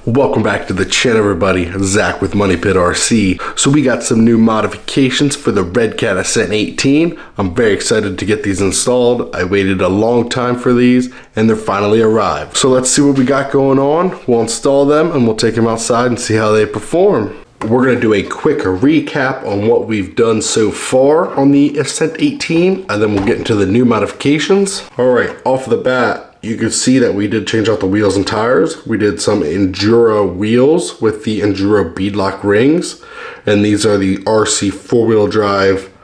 Welcome back to the channel, everybody. Zach with Money Pit RC. So we got some new modifications for the Redcat Ascent18. I'm very excited to get these installed. I waited a long time for these and they're finally arrived. So let's see what we got going on. We'll install them and we'll take them outside and see how they perform. We're going to do a quick recap on what we've done so far on the Ascent18, and then we'll get into the new modifications. All right, off the bat, you can see that we did change out the wheels and tires. We did some Enduro wheels with the Enduro beadlock rings, and these are the RC four-wheel drive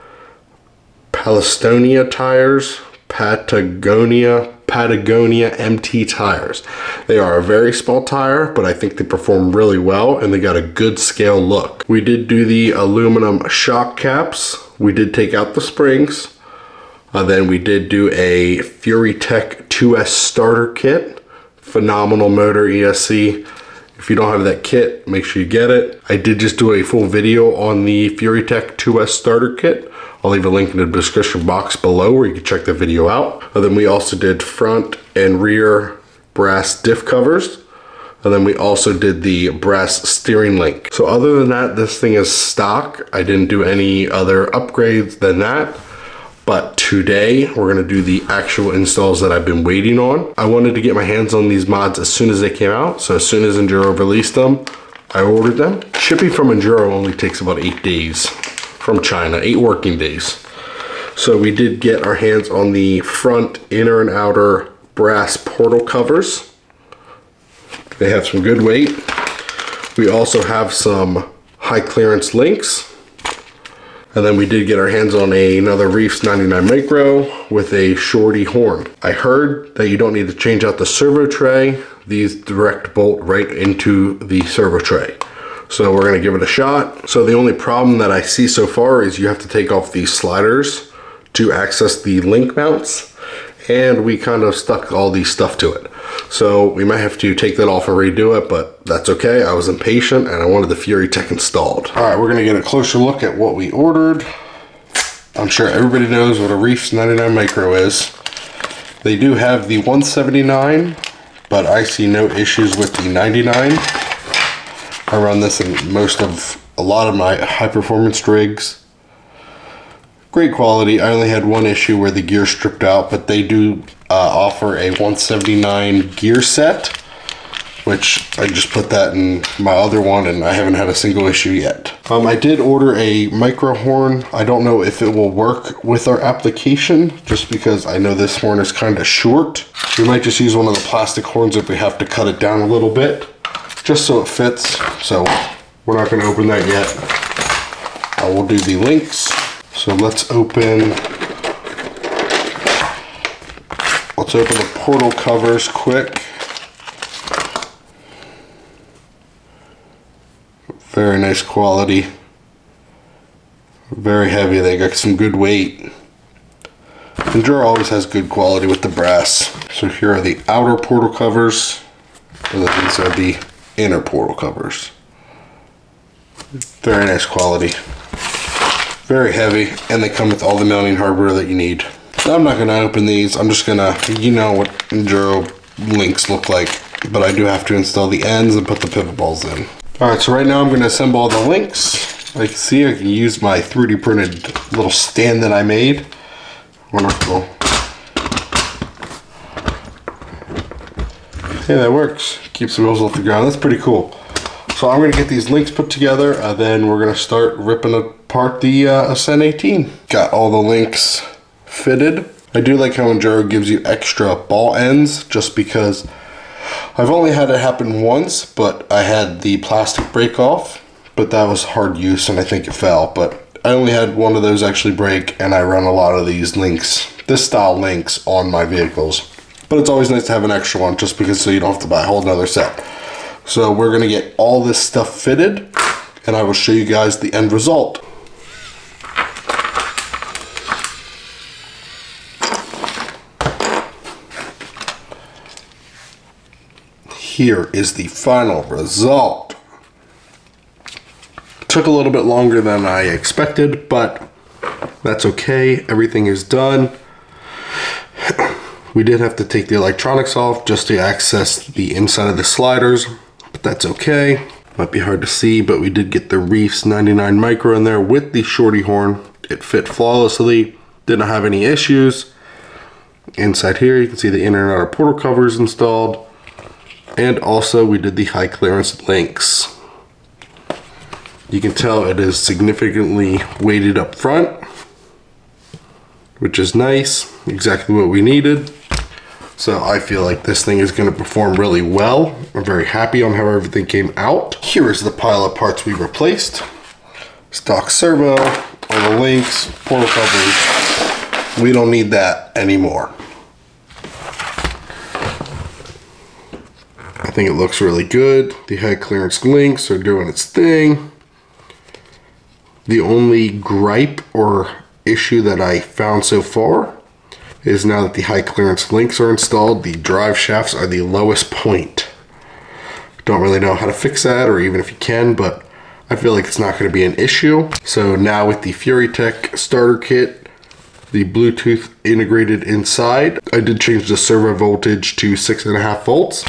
Palastonia tires, Patagonia MT tires. They are a very small tire, but I think they perform really well and they got a good scale look. We did do the aluminum shock caps. We did take out the springs. Then we did do a Furitek 2S starter kit. Phenomenal motor ESC. If you don't have that kit, make sure you get it. I did just do a full video on the Furitek 2S starter kit. I'll leave a link in the description box below where you can check the video out. And then we also did front and rear brass diff covers. And then we also did the brass steering link. So other than that, this thing is stock. I didn't do any other upgrades than that. But today we're gonna do the actual installs that I've been waiting on. I wanted to get my hands on these mods as soon as they came out. So as soon as Enduro released them, I ordered them. Shipping from Enduro only takes about 8 days from China, 8 working days. So we did get our hands on the front, inner and outer brass portal covers. They have some good weight. We also have some high clearance links. And then we did get our hands on another Reefs 99 Micro with a shorty horn. I heard that you don't need to change out the servo tray. These direct bolt right into the servo tray. So we're gonna give it a shot. So the only problem that I see so far is you have to take off these sliders to access the link mounts. And we kind of stuck all these stuff to it. So we might have to take that off and redo it, but that's okay. I was impatient and I wanted the Furitek installed. All right, we're gonna get a closer look at what we ordered. I'm sure everybody knows what a Reefs 99 Micro is. They do have the 179, but I see no issues with the 99. I run this in a lot of my high performance rigs. Great quality. I only had one issue where the gear stripped out, but they do offer a 179 gear set, which I just put that in my other one and I haven't had a single issue yet. I did order a micro horn. I don't know if it will work with our application just because I know this horn is kind of short. We might just use one of the plastic horns if we have to cut it down a little bit, just so it fits. So we're not going to open that yet. I will do the links. So let's open the portal covers quick. Very nice quality. Very heavy. They got some good weight. Enduro always has good quality with the brass. So here are the outer portal covers. And then these are the inner portal covers. Very nice quality. Very heavy, and they come with all the mounting hardware that you need. So I'm not going to open these. I'm just going to, you know what Enduro links look like, but I do have to install the ends and put the pivot balls in. All right, so right now I'm going to assemble all the links. Like you see, I can use my 3D printed little stand that I made. Wonderful. Yeah, that works. Keeps the wheels off the ground. That's pretty cool. So I'm going to get these links put together, and then we're going to start ripping apart the Ascent18. Got all the links fitted. I do like how Enduro gives you extra ball ends, just because I've only had it happen once, but I had the plastic break off, but that was hard use and I think it fell. But I only had one of those actually break, and I run a lot of these links, this style links, on my vehicles. But it's always nice to have an extra one, just because so you don't have to buy a whole nother set. So we're going to get all this stuff fitted, and I will show you guys the end result. Here is the final result. Took a little bit longer than I expected, but that's okay. Everything is done. We did have to take the electronics off just to access the inside of the sliders. but that's okay. Might be hard to see, but we did get the Reefs 99 micro in there with the shorty horn. It fit flawlessly, didn't have any issues. Inside here, you can see the inner and outer portal covers installed. And also we did the high clearance links. You can tell it is significantly weighted up front, which is nice, exactly what we needed. So I feel like this thing is going to perform really well. I'm very happy on how everything came out. Here is the pile of parts we replaced. Stock servo, all the links, portal covers. We don't need that anymore. I think it looks really good. The high clearance links are doing its thing. The only gripe or issue that I found so far is now that the high clearance links are installed, the drive shafts are the lowest point. Don't really know how to fix that, or even if you can, but I feel like it's not going to be an issue. So now with the Furitek starter kit, the Bluetooth integrated inside, I did change the servo voltage to 6.5 volts.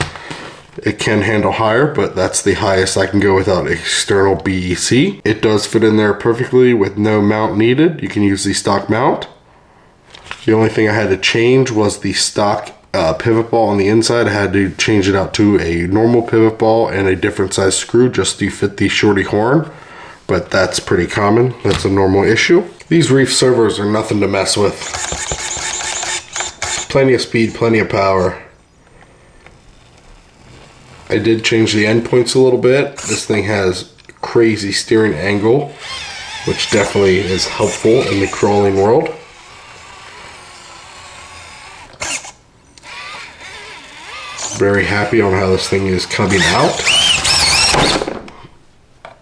It can handle higher, but that's the highest I can go without external BEC. It does fit in there perfectly with no mount needed. You can use the stock mount. The only thing I had to change was the stock pivot ball on the inside. I had to change it out to a normal pivot ball and a different size screw just to fit the shorty horn, but that's pretty common. That's a normal issue. These Reef servos are nothing to mess with. Plenty of speed, plenty of power. I did change the endpoints a little bit. This thing has crazy steering angle, which definitely is helpful in the crawling world. Very happy on how this thing is coming out.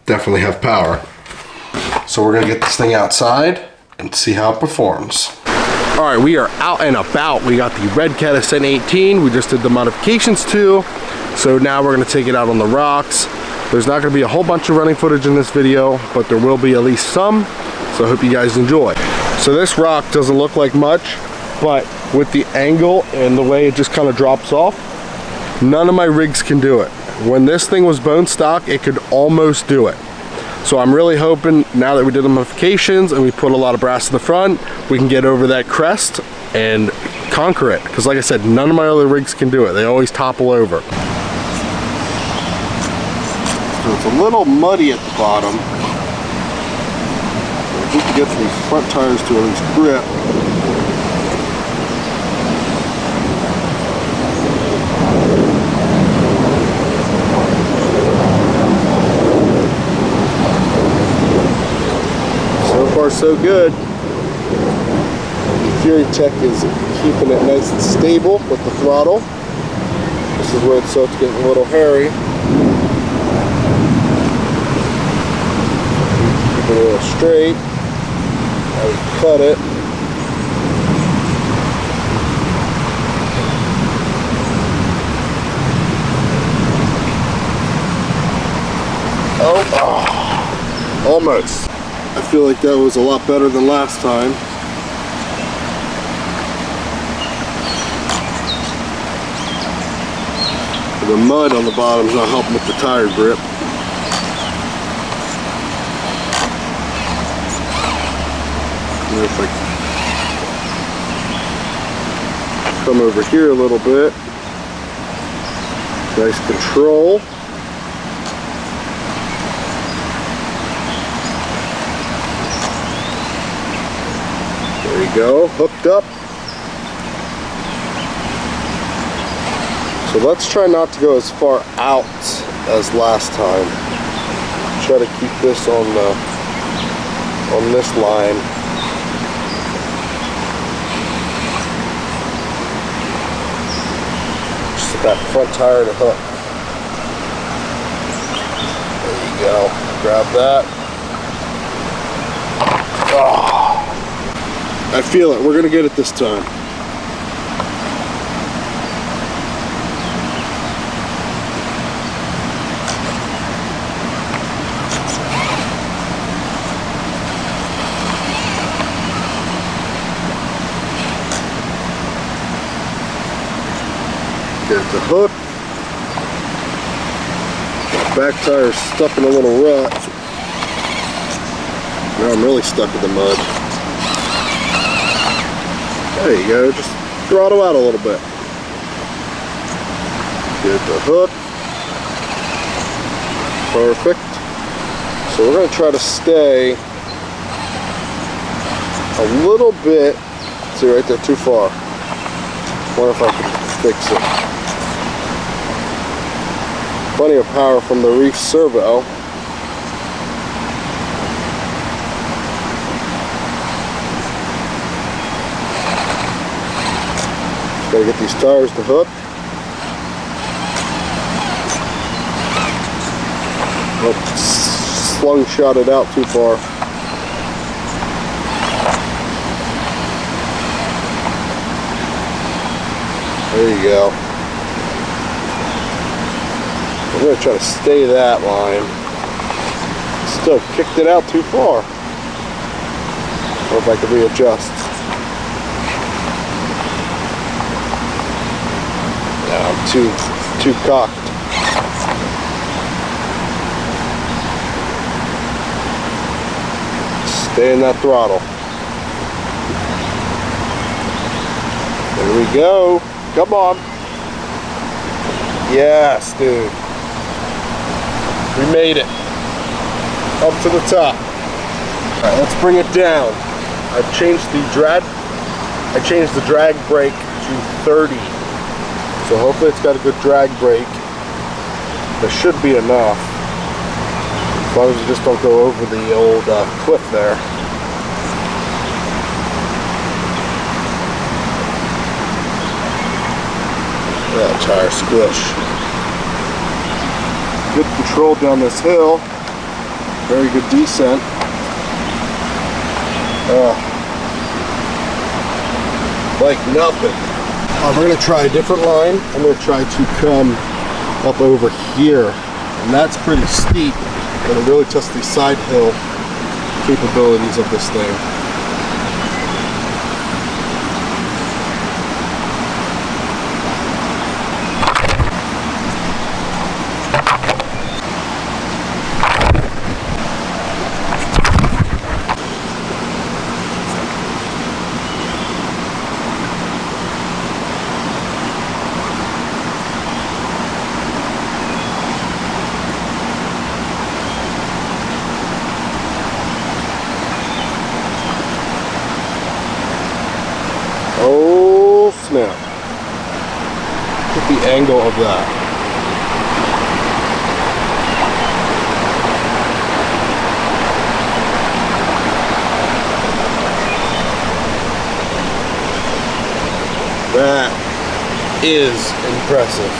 Definitely have power. So we're gonna get this thing outside and see how it performs. All right, we are out and about. We got the Redcat Ascent18. We just did the modifications to. So now we're gonna take it out on the rocks. There's not gonna be a whole bunch of running footage in this video, but there will be at least some. So I hope you guys enjoy. So this rock doesn't look like much, but with the angle and the way it just kind of drops off, none of my rigs can do it. When this thing was bone stock, it could almost do it. So I'm really hoping now that we did the modifications and we put a lot of brass in the front, we can get over that crest and conquer it. Because like I said, none of my other rigs can do it. They always topple over. So it's a little muddy at the bottom. I need to get these front tires to at least grip. So good. The Furitek is keeping it nice and stable with the throttle. This is where it starts getting a little hairy. Keep it a little straight. Now we cut it. Oh, almost. I feel like that was a lot better than last time. The mud on the bottom is not helping with the tire grip. And if I come over here a little bit, nice control. There you go, hooked up. So let's try not to go as far out as last time. Try to keep this on this line. Just that front tire to hook. There you go. Grab that. Oh. I feel it. We're going to get it this time. Get the hook. Back tire's stuck in a little rut. Now I'm really stuck in the mud. There you go, just throttle out a little bit. Get the hook. Perfect. So we're going to try to stay a little bit. See right there, too far. Wonder if I can fix it. Plenty of power from the reef servo. Gotta get these tires to hook. Oh, slung-shot it out too far. There you go. I'm going to try to stay that line. Still kicked it out too far. Or if I can readjust. Yeah, I'm too cocked. Stay in that throttle. There we go. Come on. Yes, dude. We made it. Up to the top. Alright, let's bring it down. I've changed the drag brake to 30. So hopefully it's got a good drag brake. There should be enough. As long as you just don't go over the old cliff there. That tire squish. Good control down this hill. Very good descent. Like nothing. We're going to try a different line. I'm going to try to come up over here. And that's pretty steep. I'm going to really test the side hill capabilities of this thing. Oh snap. Look at the angle of that. That is impressive.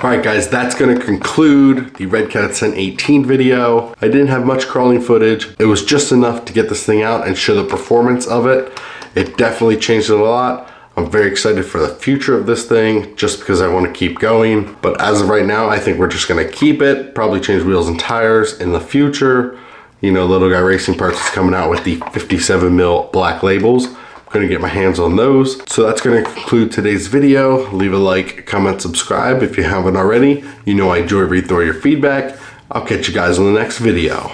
Alright guys, that's going to conclude the Redcat Ascent18 video. I didn't have much crawling footage. It was just enough to get this thing out and show the performance of it. It definitely changed it a lot. I'm very excited for the future of this thing just because I want to keep going. But as of right now, I think we're just going to keep it. Probably change wheels and tires in the future. You know, Little Guy Racing Parts is coming out with the 57 mil black labels. Gonna get my hands on those. So that's gonna conclude today's video. Leave a like, comment, subscribe if you haven't already. You know I enjoy reading through your feedback. I'll catch you guys in the next video.